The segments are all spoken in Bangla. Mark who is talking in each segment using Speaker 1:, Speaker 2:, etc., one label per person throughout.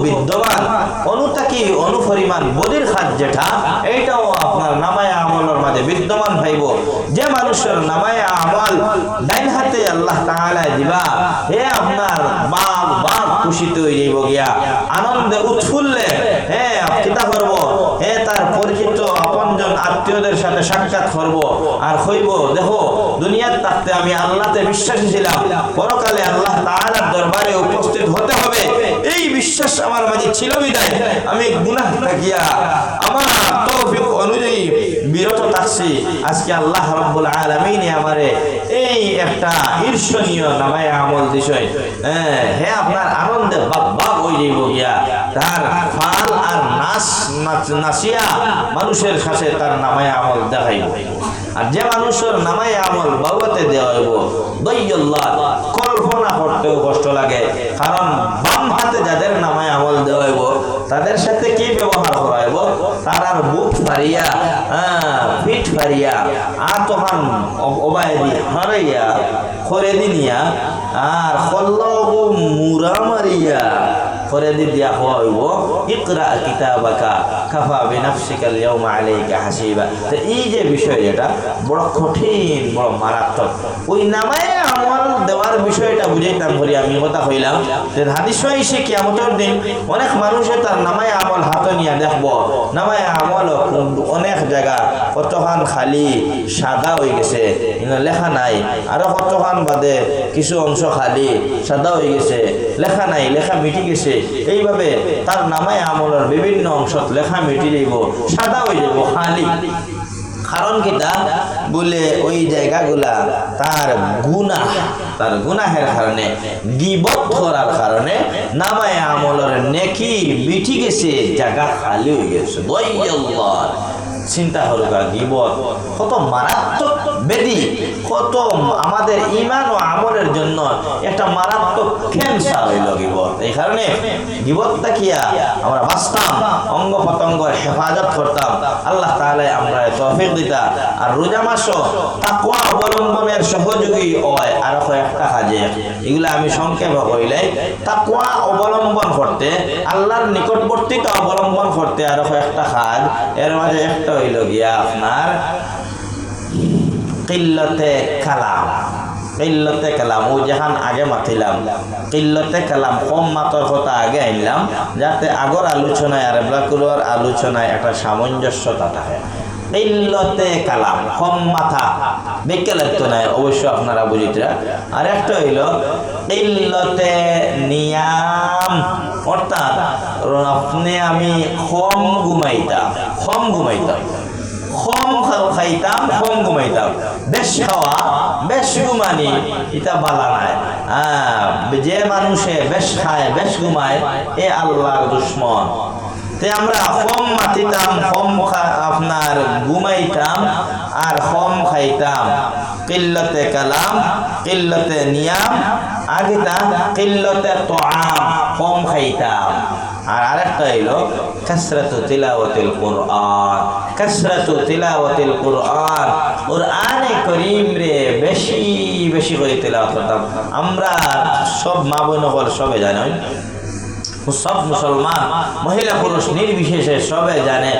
Speaker 1: বিদ্যমান অনুতাকি অনুপরিমাণ বদির খাত যেটা এইটাও আপনার নামায় আমলের মাঝে বিদ্যমান ভাইব। যে মানুষের নামায় আমল ডাইন হাতে আল্লাহ তাআলা দিবা হে আপনার বাঘ বাঘ খুশিতে হয়ে যাইব গিয়া আনন্দে উৎফুল্লে কিতা করব তার পরিচিত আপনজন আত্মীয়দের সাথে সাক্ষাৎ করব আর হইব দেখো দুনিয়ার থাকতে আমি আল্লাহতে বিশ্বাসী ছিলাম, পরকালে আল্লাহ তাআলার দরবারে উপস্থিত হতে হবে এই বিশ্বাস আমার মাঝে ছিল বিদায় আমি গুনাহ থাকিয়া আমার তৌফিক অনুযায়ী বিরত থাকছি। আজকে আল্লাহ রাব্বুল আলামিন আমারে এই একটা ঈর্ষণীয় নামায় আমল দিশয় হে আপনার আনন্দে বাপ বাপ হয়ে যাইব গিয়া তার ফাল আর নাসিয়া মানুষের কাছে তার নামায় আমল দেখাইব। আর যে মানুষের নামায় আমল বাবাতে দেওয়া হইব দইয়াল্লাহ কল্পনা করতেও কষ্ট লাগে, কারণ বাম হাতে যাদের নামায় আমল দেওয়া হইব তাদের সাথে কি ব্যবহার করা হইব, তার আর বুক ফারিয়া পিঠ ফারিয়া আতহান ওবায়দি হারাইয়া করে দিনিয়া আর খল্লাহু মুরা মারিয়া করে দিয়া হইব ইকরা কিতাবাকা কাফা বিনাফসিকাল ইয়াউমা আলাইকা হাসিবা। তো এই যে বিষয় এটা বড় কঠিন বড় মারাত্মক। ওই নামায় আমল দেওয়ার বিষয়টা বুঝাইতাম করি আমি কথা কইলাম যে হাদিস হইছে কিয়ামতের দিন অনেক মানুষে তার নামায় আমল হাতে নিয়ে দেখব নামায় আমল অনেক জায়গা কতখান খালি সাদা হয়ে গেছে লেখা নাই, আরো কতখান বাদে কিছু অংশ খালি সাদা হয়ে গেছে লেখা নাই, লেখা মিটি গেছে। এইভাবে তার নামায় আমলের বিভিন্ন অংশ লেখা মিটি যাইব, সাদা হয়ে যাব খালি। কারণ কিটা বলে ওই জায়গাগুলা তার গুনাহের কারণে গীবত করার কারণে নামায় আমলের নেকি মিটি গেছে, জায়গা খালি হয়ে গেছে। চিন্তা হল গীবত কত মারাত্মক ব্যাধি, কত আমাদের ঈমান ও আমলের জন্য একটা মারাত্মক ক্যান্সার হইল গীবত। এই কারণে গীবতটা কিয়া আমরা বাঁচতাম, অঙ্গ প্রত্যঙ্গের হেফাজত করতাম, আল্লাহ তাআলা আমরা তৌফিক দিতা। আর রোজা মাসও তাকওয়া অবলম্বনের সহযোগী হয় আর একটা কাজে, এগুলা আমি সংক্ষেপে কইলাই। তাকওয়া অবলম্বন করতে, আল্লাহর নিকটবর্তীতা অবলম্বন করতে আর একটা কাজ, এর মাঝে একটা হইল গিয়া আপনার কিল্লতে কালাম। কিল্লতে কালাম ও যেখান আগে মাতিলাম কিল্লতে কালাম কম মাত্রার কথা আগে আনলাম যাতে আগর আলোচনায় আর এগুলোর আলোচনায় একটা সামঞ্জস্যতা থাকে। কিল্লতে কালাম কম মাথা বেকে লাগতো না, অবশ্য আপনারা বুঝিতরা। আর একটা হইল কিল্লতে নিয়াম, অর্থাৎ আপনি আমি কম ঘুমাইতাম কম খাইতাম কম ঘুমাইতাম, বেশ খাওয়া বেশ ঘুমানি এটা বালা নাই। যে মানুষে বেশ খায় বেশ ঘুমায় এ আল্লাহর দুশ্মন। তে আমরা কম মাতিতাম কম আপনার ঘুমাইতাম আর কম খাইতাম। কিল্লতে কালাম কিল্লতে নিয়াম, আগেটা কিল্লতে তোআম কম খাইতাম। আর আরেকটা হইলো কাসরাতু তিলাওয়াতিল কুরআন। কাসরাতু তিলাওয়াতিল কুরআন, কুরআনে কারীম রে বেশি বেশি করে তিলাওয়াত করতাম। আমরা সব মা বোন সবে জানেন, সব মুসলমান মহিলা পুরুষ নির্বিশেষে সবে জানে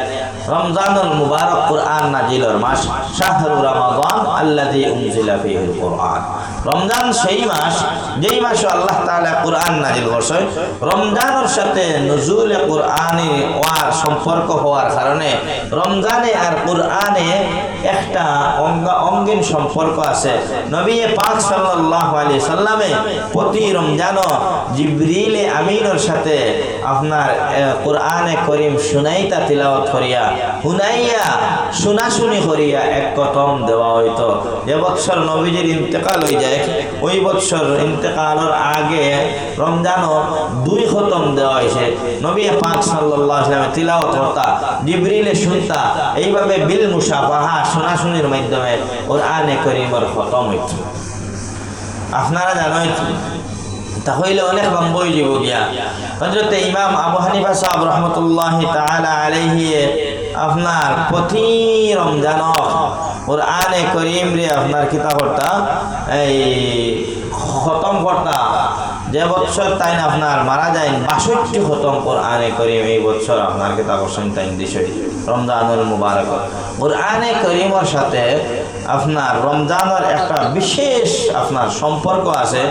Speaker 1: রমজানুল মুবারক কুরআন নাজিলের মাস, শাহরু রমাদান আল্লাযী উনজিলা ফীহিল কুরআন। রমজান সেই মাস যেই মাসে আল্লাহ তাআলা কুরআন নাজিল করছেন। রমজানের সাথে নুজুলে কুরআনে ওয়ার সম্পর্ক হওয়ার কারণে রমজানে আর কুরআনে একটা অঙ্গীন সম্পর্ক আছে। নবী পাক সাল্লাল্লাহু আলাইহি সাল্লামে প্রতি রমজানও জিবরিল আমিনের সাথে আপনার কুরআনে কারীম শুনাইতা তিলাওয়াত করিয়া হুনাইয়া শোনাশুনি করিয়া এক খতম দেওয়া হইতো। যে বৎসর নবীজির ইন্তেকাল হয়ে যায় ওই বৎসর ইন্তেকালের আগে রমজানও 2 খতম দেওয়া হয়েছে। নবী পাক সাল্লাল্লাহু আলাইহি ওয়াসাল্লাম তিলাওয়াত করতা, জিবরিলে শুনতা, এইভাবে বিল মুসাফাহা শোনাশুনির মাধ্যমে কুরআনে কারীমের খতম হইতো। আপনারা জানেন তাহলে অনেক লম্বই যাব গিয়া। হযরত ইমাম আবু হানিফা সাহেব রাহমাতুল্লাহি তাআলা আলাইহি আপনার প্রতি রমজান কুরআনে কারীম রে আপনার কিতাব করতা, এই খতম করতা, যে বছর তাই না আপনার মারা যায় 62 খতম কোরআনে করিম এই বছর আপনার কিতাব হোসেন তাই দিশে রমজানুল মুবারক কোরআনে করিমের সাথে আপনার রমজানের একটা বিশেষ আপনার সম্পর্ক আছে।